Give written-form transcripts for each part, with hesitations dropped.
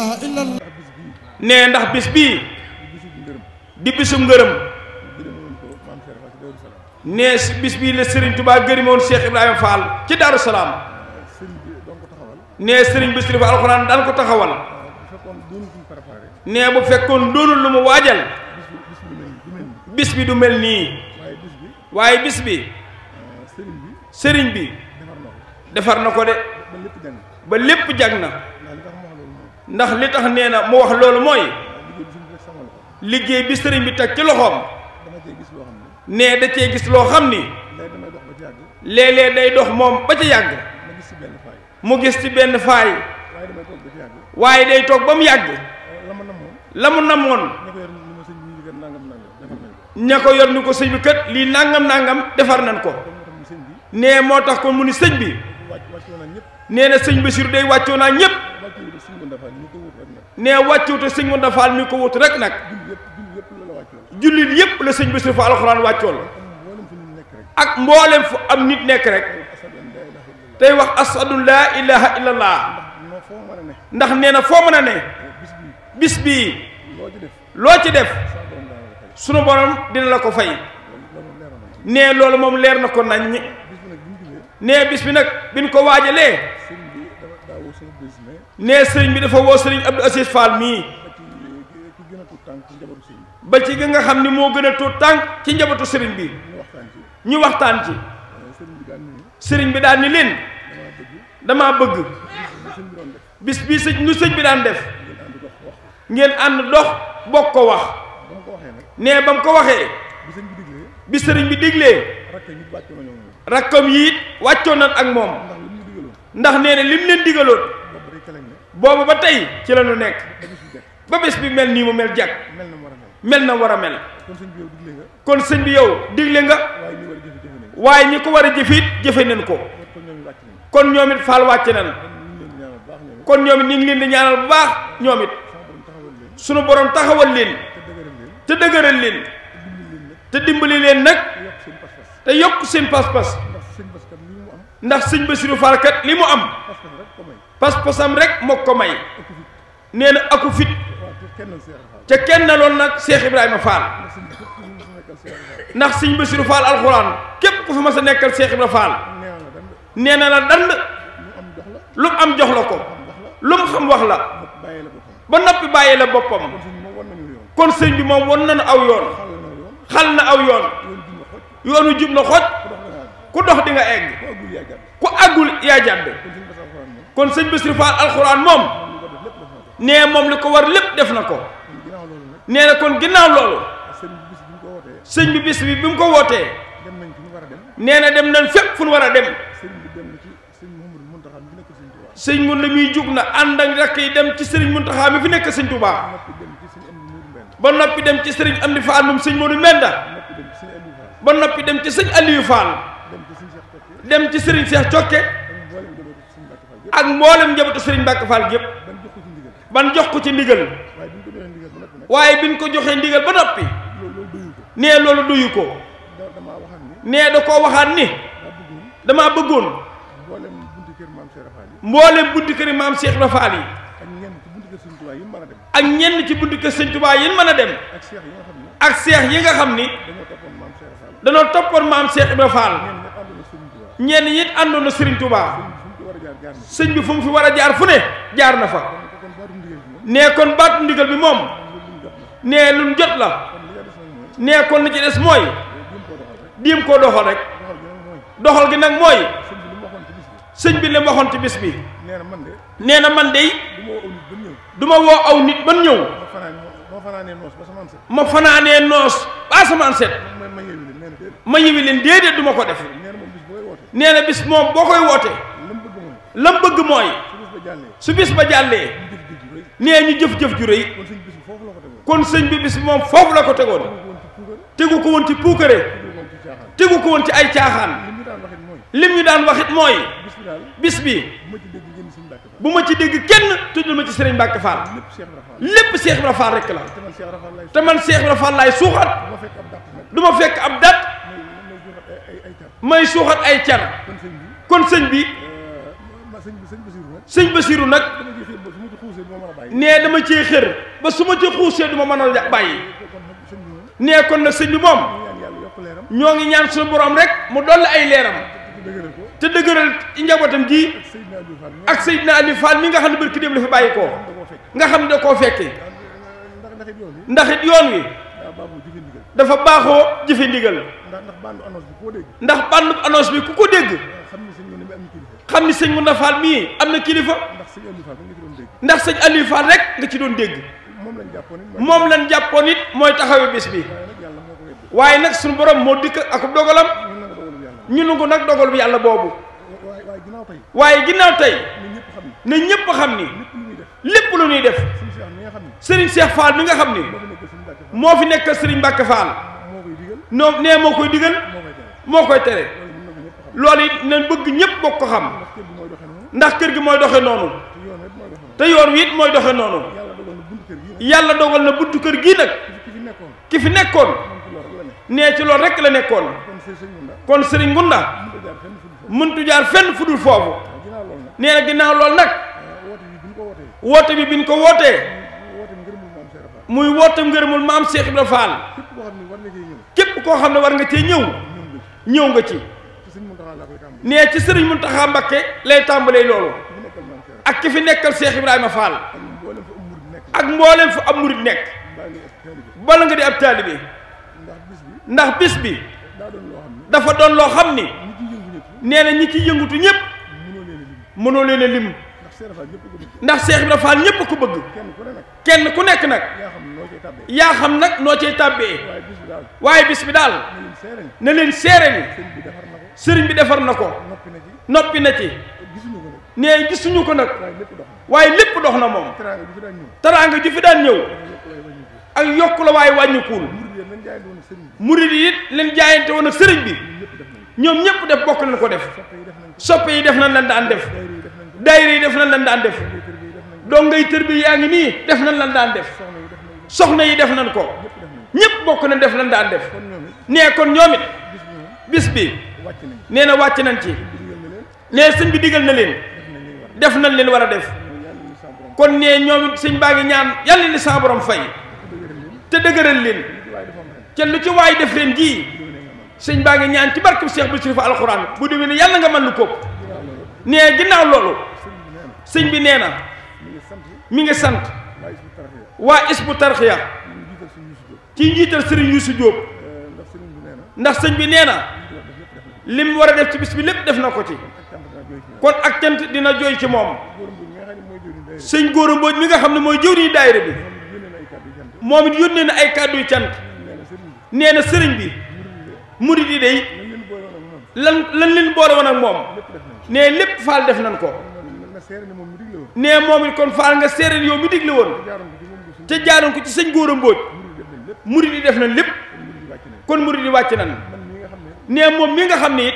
ilaha illallah. nee ndax bis bii di bisum ngërëm. nee si bis bii la Serigne Touba gërëmoon Cheikh Ibrahima Fall ci Darou Salaam. nee Serigne Bassirou Fall alxuraan daan ko taxawal. nee bu fekkoon doonul lu mu waajal. bis bi du mel nii. waaye bis bi. Serigne bi. defar na ko de. ba lépp jag na. ndax li tax nee na mu wax loolu mooy. liggéey bi sëriñ bi teg ci loxoom. nee da cee gis loo xam ni. léeg-léeg day dox moom ba ca yàgg. mu gis ci benn faay. waaye day toog ba mu yàgg. la mu namoon. ña ko yor ni ko sëñ bi kat lii nangam defar nañ ko. nee moo tax kon mu ni sëñ bi. nee na sëñ Bassirou day wàccoo naa ñépp. nee wàccuwute sëñ Mounda Fall mi ko wut rek nag. jullit yépp la sëñ Bassirou Fall alxuraan wàccool. ak mboolem fu am nit nekk rek. tey wax ashadu laa ilaha illallah. ndax nee na foo mën a ne. bis bii. loo ci def. sunu borom dina la ko fay. nee loolu moom leer na ko nañ. nee bis bi nag biñ ko waajalee. nee sëriñ bi dafa woo sëriñ Abdou Aziz Fall mii. ba ci gi nga xam ni moo gën a tuut tànk ci njabootu sëriñ bi. ñu waxtaan ci. sëriñ bi daan ni leen. damaa bëgg. bis bii sëñ bi daan def. ngeen ànd dox bokk ko wax. nee ba mu ko waxee. bi sëriñ bi diglee. rakkam yi it wàccoon nañ ak moom. ndax nee na lim leen digaloon. boobu ba tey ci la ñu nekk. ba bés bi mel nii mu mel jàkk. mel na war a mel. kon sëñ bi yow digle nga. waaye ñi ko war a jëfit jëfe nañ ko. kon ñoom it Fall wàcce nañ. kon ñoom it ñu ngi leen di ñaanal bu baax ñoom it. sunu borom taxawal leen. te dëgëral leen. te dimbali leen nag. te yokk seen pas-pas. ndax sëñ Bassirou Fall kat li mu am. pas-pasam rek moo ko may. nee na aku fit. ca kenn loon nag Cheikh Ibrahima Fall. ndax sëñ Bassirou Fall alxuraan képp ku fi mas a nekkal Cheikh Ibrahima Fall. nee na la dand. lu mu am jox la ko. lu mu xam wax la. ba noppi bàyyee la boppam. kon sëñ bi moom won nañu aw yoon. xal na aw yoon. yoonu jub na xoj. ku dox di nga egg. ku àggul yaa jàdd. kon sëñ Bassirou Fall alxuraan moom. nee moom li ko war lépp def na ko. nee na kon ginnaaw loolu. sëñ bi bis bi mu ko wootee. nee na dem nañ fépp fu nu war a dem. sëñ mun la muy jug na ànd ak rakk yi dem ci sëriñ Muntaxa mi fi nekk sëñ Touba. ba noppi dem ci sëriñ Amdi Fall moom sëñ Modou Menda. ba noppi dem ci sëñ Aliou Fall. dem ci sëriñ Cheikh Cokke. ak mboolem njabootu sëriñ Mbacke Fall gépp. ban jox ko ci ndigal. waaye biñ ko joxee ndigal ba noppi. nee loolu doyu ko. nee da koo waxaat ni. damaa bëggoon. mboolem bunti kër maam Cheikh Ibra Fall yi. ak ñenn ci bunti kër sëñ Touba yi mën a dem. ak seex yi nga xam ni. danoo toppoon maam Cheikh Ibra Fall. ñenn it àndoon na Serigne Touba. sëñ bi fu mu fi war a jaar fu ne jaar na fa. nee kon baatu ndigal bi moom. nee lu jot la. nee kon li ci des mooy. diim koo doxal rek. doxal gi nag mooy. sëñ bi li mu waxoon ci bis bi. nee na man de. du ma woo aw nit ban ñëw. ma fanaanee noos ba asamaan set. ma yëwi leen déedéet du ma ko def. nee na bis moom boo koy woote. lam bëgg mooy. su bis ba jàllee. nee ñu jëf-jëf ju rëy. kon sëñ bi bis moom foofu la ko tegoon. tegu ko woon ci puukare. tegu ko woon ci ay caaxaan. lim ñu daan waxit mooy. bis bi. bu ma ci dégg kenn tuddal ma ci Serigne Mbacke Fall. lépp Cheikh Ibra Fall rek la. te man Cheikh Ibra Fall laay suuxat. du ma fekk ab dat. may suuxat ay car. kon sëñ bi. sëñ Bassirou nag. nee dama cee xër ba su ma ci xuusee du ma mën a bàyyi. nee kon nag sëñ bi moom ñoo ngi ñaan suñu borom rek mu dolli ay leeram te dëgëral ci njabootam ji ak Seydina Aliou Fall mi nga xam ne barki dem la fi bàyyi koo nga xam ne da koo fekke ndax it yoon wi dafa baaxoo jëfe ndigal ndax bàndu annonce bi ku ko dégg xam ni sëñ Ngounda Fall mii am na kilifa ndax sëñ Aliou Fall rek nga ci doon dégg moom lañ jàppoon it mooy taxawe bis bi waaye nag suñu borom moo dikk ak dogalam ñu nangu nag dogal bu yàlla boobu waaye ginnaaw tey ne ñëpp xam ni lépp lu ñuy def Serigne Cheikh Fall mi nga xam ni moo fi nekk Serigne Mbacke Fall noo nee moo koy digal moo koy tere loolu it nañ bëgg ñëpp bokk ko xam ndax kër gi mooy doxe noonu te yoon wi it mooy doxe noonu yàlla dogal na buntu kër gii nag ki fi nekkoon nee ci loolu rek la nekkoon kon Serigne Ngounda mëntu jaar fenn fu dul foofu nee na ginnaaw loolu nag woote bi biñ ko wootee muy woote ngërëmul maam Cheikh Ibra Fall képp koo xam ne war nga cee ñëw nga ci nee ci Serigne Mountakha Mbacké lay tàmbalee loolu ak ki fi nekkal Cheikh Ibrahima Fall ak mboolem fu am murid nekk bala nga di ab taalibe ndax bis bi dafa doon loo xam ni nee na ñi ci yëngutu ñëpp mënoo leen a lim ndax Cheikh Ibrahima Fall ñëpp ko bëgg kenn ku nekk nag yaa xam nag noo cay tàbbee waaye bis bi daal na leen seere ni sëriñ bi defar na ko noppi na ci nee gisuñu ko nag waaye lépp dox na moom teraanga ju fi daan ñëw ak yokku la waaye wàññikuwul murid yi it leen jaayante woon ak sëriñ bi ñoom ñëpp def bokk nañ ko def soppe yi def nañ lan daan def daayira yi def nañ lan daan def dongay tër bi yaa ngi nii def nañ lan daan def soxna yi def nañ ko ñëpp bokk nañ def lan daan def nee kon ñoom it bis bi nee na wàcc nañ ci nee sëñ bi digal na leen def nañ leen war a def kon nee ñoom it sëñ baa ngi ñaan yàlla li sa borom fay te dëgëral leen ca lu ci waay def leen ji sëñ baa ngi ñaan ci barke Cheikh Bassirou Fall alxuraan bu demee ne yàlla nga mën lu ko nee ginnaaw loolu sëñ bi nee na mi ngi sant waa Hizbut Tarqiyyah ci njiital Serigne Youssou Diop ndax sëñ bi nee na lim war a def ci bis bi lépp def na ko ci kon ak cant dina jooy ci moom sëñ Gora Mbodj mi nga xam ne mooy jëwriñu daayira bi moom it yónnee na ay kàddu yu cant nee na sëriñ bi murid yi day lan leen boole woon ak moom nee lépp faal def nañ ko nee moom it kon faal nga séeréer yow mi digle woon te jaaroon ko ci sëñ Gora Mbodj murid yi def nañ lépp kon murid yi wàcc nañ nee moom mi nga xam ne it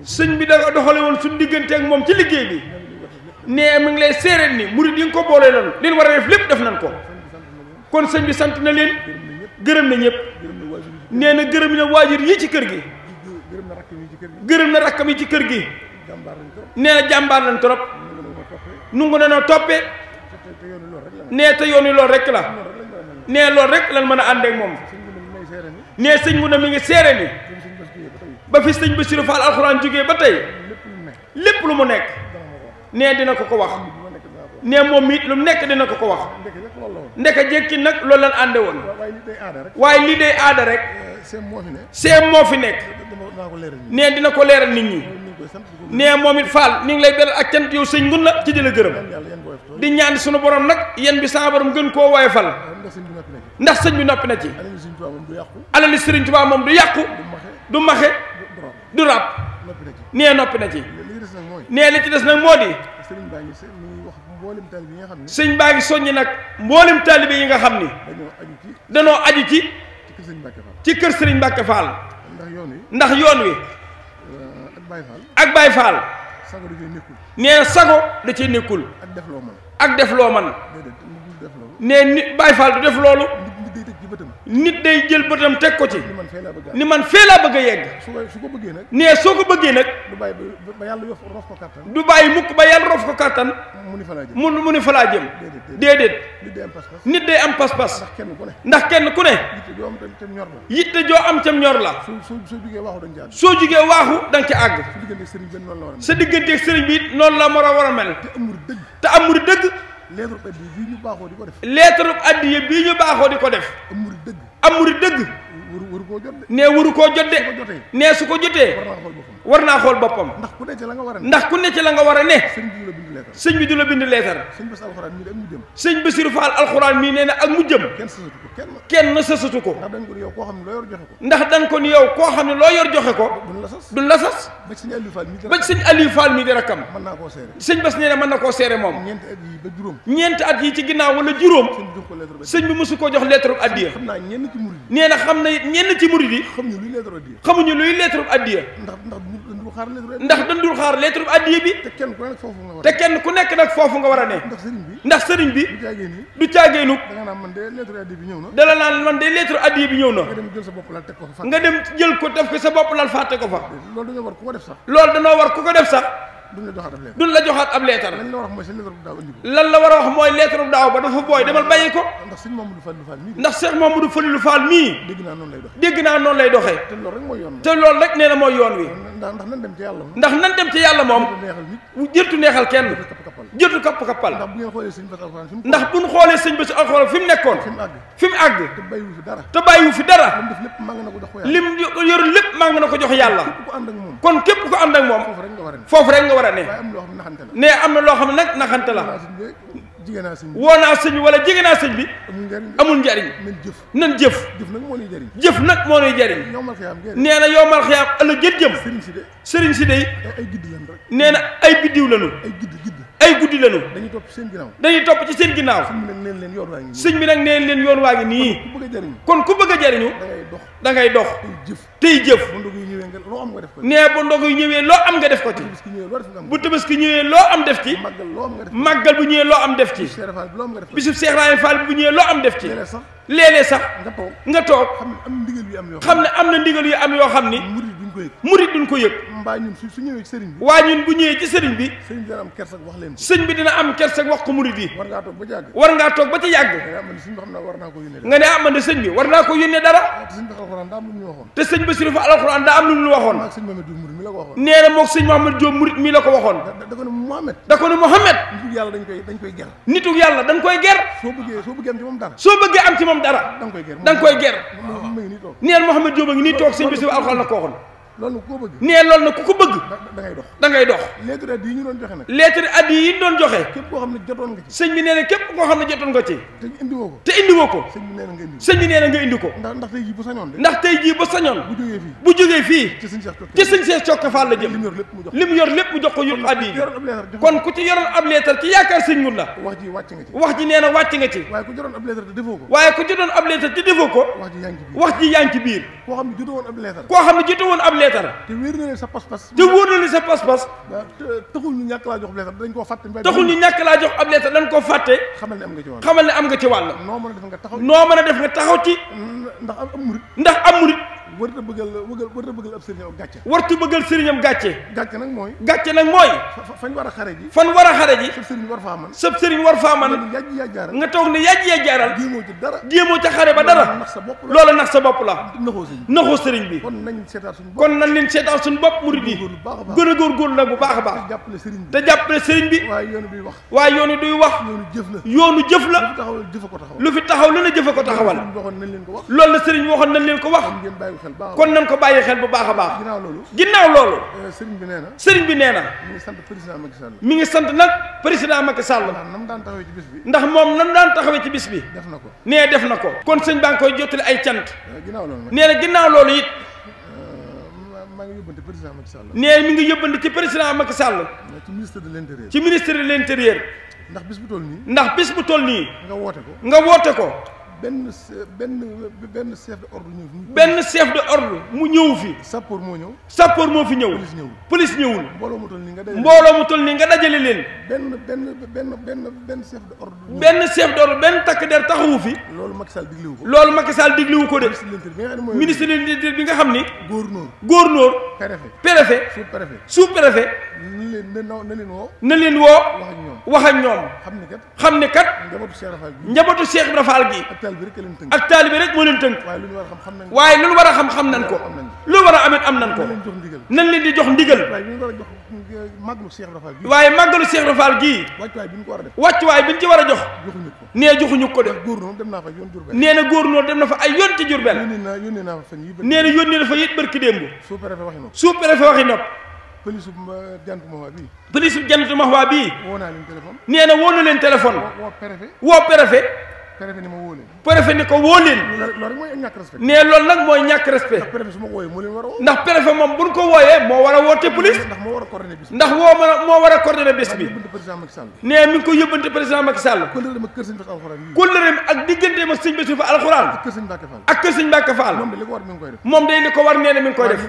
sëñ bi da doxale woon suñu diggante ak moom ci liggéey bi nee mi ngi lay séeréer ni murid yi nga ko boolee loon leen war a def lépp def nañ ko kon sëñ bi sant na leen gërëm na ñëpp nee na gërëm na waajur yi ci kër gi gërëm na rakkam yi ci kër gi nee na jàmbaar lañ trop nungu na noo toppee nee te yoon wi loolu rek la nee loolu rek lan mën a ànd ak moom nee sëñ mu ne mi ngi seere ni ba fi sëñ Bassirou Fall alxuraan jógee ba tey lépp lu mu nekk nee dina ko wax nee moom it lu mu nekk dina ko wax ndeka jekki nag loolu lan ànde woon waaye lii day aada rek seem moo fi nekk nee dina ko leeral nit ñi nee moom it Fall mi ngi lay beral ak cant yow sëñ Ngounda ci di la gërëm di ñaan suñu borom nag yéen bi sa borom gën koo woye fal ndax sëñ bi noppi na ci alali Sëriñ Tuubaa moom du yàqu du maxe du ràpp nee noppi na ci nee li ci des nag moo di sëñ baa ngi soññi nag mboolem taalibe yi nga xam ni danoo aju ci kër Sëriñ Mbàkke Fall ndax yoon wi ak Baye Fall nee na sago da cee nekkul ak def loo man nee nit Baye Fall du def loolu nit day jël bëtam teg ko ci ni man fee laa bëgg a yegg su ko bëggee nag nee soo ko bëggee nag du bàyyi ba yàlla rof ko kattan du bàyyi mukk ba yàlla rof ko kattan mu ni fa laa jëm mu ni fa laa jëm déedéet nit day am pas-pas ndax kenn ku ne yitte joo am cam ñor la soo jugee waaxu da nga ci àgg sa digganteeg sëriñ bi it noonu la war a mel te amul dëgg lettre addiya bii ñu baaxoo di ko def lettre addiya bii ñu baaxoo di ko def amul dëgg waru koo jot de nee waru koo jot de nee su ko jotee war naa xool boppam ndax ku ne ci la nga war a ne ndax ku ne ci la nga war a ne sëñ bi du la bind lettre sëñ bi du la bind leetar sëñ Bass alxuraan mii de ak mu jëm sëñ Bassirou Fall alxuraan mii nee na ak mu jëm kenn sësatu ko ndax dañ ko ni yow koo xam ne loo yor joxe ko duñ la sas ba sëñ Aliou Fall mii di rakkam mën naa koo seere sëñ Bass nee na mën na koo seere moom ñeenti at yi ci ginnaaw wala juróom sëñ bi mosu koo jox lettre addiya nee na xam na it ñenn ci murid yi xamuñu luy lettre addiya ndax dañ dul xaar lettre addiya bi te kenn ku nekk nag foofu nga war a ne ndax sëriñ bi du caageenu dala naan man de lettre addiya bi ñëw na nga dem jël ko def ko sa bopp lal fàtte ko fa loolu danoo war ku ko def sax duñ la joxaat ab leetar lan la war a wax mooy lettre bu daaw ba dafa booy demal bàyyi ko ndax Cheikh Mamadou Falilou Fall mii dégg naa noonu lay doxee te loolu rek nee na mooy yoon wi ndax nan dem ci yàlla moom jërtu neexal kenn jërtu kapp-kappal ndax buñ xoolee sëñ Bass alxuraan fi mu nekkoon fi mu àgg te bàyyiwu fi dara lim yor lépp màng na ko jox yàlla kon képp ko ànd ak moom foofu rek nga war a ne ne am na loo xam ne nag naxante la woo naa sëñ bi wala jege naa sëñ bi amul njariñ nan jëf jëf nag moo nuy jariñ nee na yowmal xiyaam ëllëg jëm sëriñ si day nee na ay biddiw lañu ay guddi lañu dañuy topp ci seen ginnaaw sëñ bi nag neen leen yoon waa ngi nii kon ku bëgg a jariñu da ngay dox tey jëf nee bu ndog yu ñëwee loo am nga def ko ci bu tabaski ñëwee loo am def ci màggal bu ñëwee loo am def ci bisub Cheikh Rahim Fall bu ñëwee loo am def ci léeg-léeg sax nga toog xam ne am na ndigal yu am yoo xam ni murit duñ ko yëg mbaa ñun su ñëwee ci sëriñ bi waa ñun bu ñëwee ci sëriñ bi dina am kersak wax leen sëñ bi dina am kersak wax ko murit yi war ngaa toog ba ci yàgg nga ne man de sëñ bi war naa ko yónnee dara te sëñ Bassirou Fall alxuraan daa am lu mu waxoon nee na moog sëñ Mouhamed Diop murit mii la ko waxoon da ko ne Mouhamed nitu yàlla dañ koy ger soo bëggee am ci moom dara da nga koy ger neen Mouhamed Diop a ngi nii toog sëñ Bassirou alxuraan la ko waxoon loolu ku ko bëgg nee loolu nag ku ko bëgg da ngay dox lettre addiya yi ñu doon joxe nag lettre addiya yi ñu doon joxe képp koo xam ne jotoon nga ci sëñ bi nee na képp koo xam ne jotoon nga ci te indiwoo ko sëñ bi nee na nga indi ko ndax tey jii bu sañoon ndax tey jii bu sañoon bu jógee fii ci sëñ Cheikh Cokka Fall la jëm li mu yor lépp mu jox ko yut addiya kon ku ci yoroon ab lettre ci yaakaar sëñ mun la wax ji nee na wàcc nga ci waaye ku jotoon ab lettre te defoo ko waaye ku jotoon ab lettre te defoo ko wax ji yaa ngi ci biir koo xam ne jotoon ab lettre te wóor na ni sa pas-pas taxul ñu ñàkk laa jox ab lettre dañ koo fàtte taxul ñu ñàkk laa jox ab lettre dañ koo fàtte xamal ne am nga ci wàll noo mën a def nga taxaw ci ndax am murit warta bëggal ab sëriñam gàcce wartu bëggal sëriñam gàcce gàcce nag mooy fan war a xare ji sab sëriñ war faa man nga toog ne yàjj-yàjjaaral jéemoo ca xare ba dara loola nax sa bopp la naxoo sëriñ bi kon nañ leen seetaan suñu bopp murid yi gën a góorgóorlu nag bu baax a baax te jàppale sëriñ bi waaye yoonu duy wax yoonu jëf la lu fi taxaw lu ne jëf a ko taxawal loolu la sëriñ waxoon nañ leen ko wax kon nañ ko bàyyi xel bu baax a baax ginnaaw loolu sëriñ bi nee na mi ngi sant nag président Macky Sall ndax moom nam daan taxawee ci bis bi nee def na ko kon sëñ baa ngi koy jottali ay cant nee na ginnaaw loolu it nee mi ngi yóbbante ci président Macky Sall ci ministre de l'intérieur ndax bis bu toll nii nga woote ko benn chef de ordre ñëw fi. benn chef de ordre mu ñëw fi. sappoor moo ñëw. sappoor moo fi ñëw. police ñëwul. police ñëwul. mbooloo mu toll nii nga dajale. mbooloo mu toll nii nga dajale leen. benn chef de ordre. benn chef d'ordre benn takk der taxawu fi. loolu Macky Sall diglewu ko. loolu Macky Sall diglewu ko de. ministre de ministre bi nga xam ni. gouverneur. préfet. sous-préfet. na leen woo. na leen woo. wax ak ñoom. xam ne kat. njabootu Cheikh Ibra Fall gi. ak taalibe rek moo leen tënk. waaye lu war a xam nañ ko. lu war a amit am nañ ko. nañ leen di jox ndigal. waaye màggalu Cheikh Ibra Fall gii. wàccuwaay bi ñu ci war a jox. nee joxuñu ko de. nee na góornóor dem na fa ay yoon ci Jurbel. nee na yónnee na fa it barki démb. sous-préfet waxi nopp. police Jannatul Mahwa bii. police Jannatul Mahwa bii. woo naa leen téléphone. nee na woo na leen téléphone. woo préfet. préfet ni ma woo leen. préfet ni ko woo leen. loolu rek mooy ñàkk respect. nee loolu nag mooy ñàkk respect. ndax préfet su ma wooyee moo leen war a woo. ndax préfet moom buñ ko wooyee moo war a woote police. ndax moo war a coordonné bis bi. ndax moo war a coordonné bis bi. nee mi ngi ko yóbbante président Macky Sall. kóllëreem ak diggante ma sëñ Bassirou Fall alxuraan. ak kër sëñ Mbacke Fall. moom day li ko war nee na mi ngi koy def.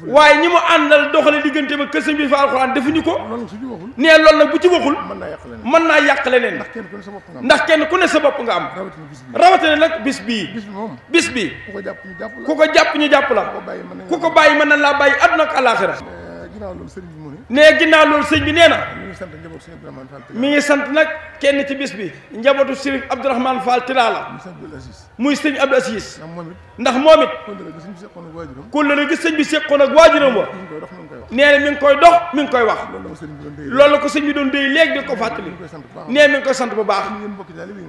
waaye ñi mu àndal doxale diggante ma kër sëñ Bassirou Fall alxuraan defuñu ko. nee loolu nag bu ci waxul. mën naa yàq leneen. ndax kenn ku ne sa bopp nga am. rawatina nag bis bii. bis bi ku ko jàpp ñu jàpp la. ku ko bàyyi mën na laa bàyyi àdduna ak àllaaxira. nee ginnaaw loolu sëñ bi nee na. mi ngi sant nag kenn ci bis bi njabootu Sëriñ Abdourahmane Fall Tilala. muy sëñ Abdou Aziz. ndax moom it. kóllëre gi sëñ bi seqoon ak waajuram wa. nee na mi ngi koy dox mi ngi koy wax. loolu la ko sëñ bi doon déy léegi di ko fàttali. nee mi ngi koy sant bu baax.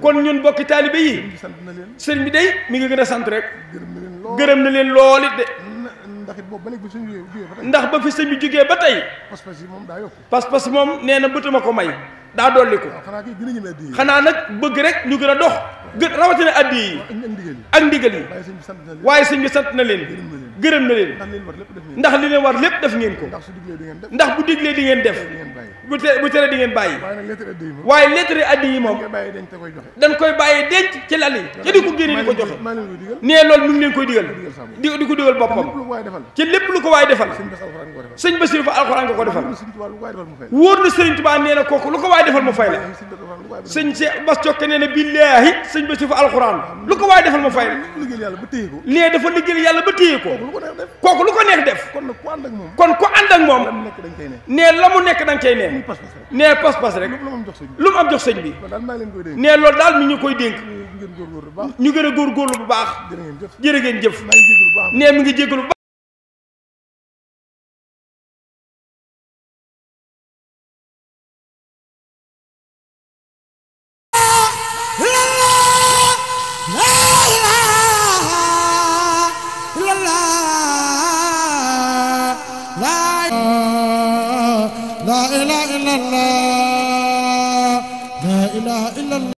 kon ñun bokki taalibe yi. sëñ bi day mi ngi gën a sant rek. gërëm na leen lool it de. ndax ba fi sëñ bi jógee ba tey. pas-pas yi moom nee na bëtuma ko may. daa dolli ko. xanaa nag bëgg rek ñu gën a dox. rawatina addi yi. ak ndigal yi. waaye sëñ bi sant na leen. gërëm na leen. ndax li leen war lépp def ngeen ko. ndax bu diglee di ngeen def. bu tere di ngeen bàyyi. waaye lettre addi yi moom. dañ koy bàyyi denc ci lal yi. ca di ko génne di ko joxe. nee loolu mi ngi leen koy digal. di ko digal boppam. ci lépp lu ko waay defal. sëñ Bassirou Fall alxuraan nga ko defal. wóor na Sëriñ Tuubaa nee na kooku lu ko waay defal mu fay la. sëñ Cheikh Bass Cokke nee na billaahi sëñ Bassirou Fall alxuraan lu ko waay defal mu fay la. nee dafa liggéeyal yàlla ba téye ko. kooku lu ko neex def. kon ku ànd ak moom. nee la mu nekk da nga cay ne. nee pas-pas rek. lu mu am jox sëñ bi. nee loolu daal mi ñu koy dénk. ñu gën a góorgóorlu bu baax. jërë ngeen jëf. nee mi ngi jéggalu bu baax. La ilaha illallah, la ilaha illallah.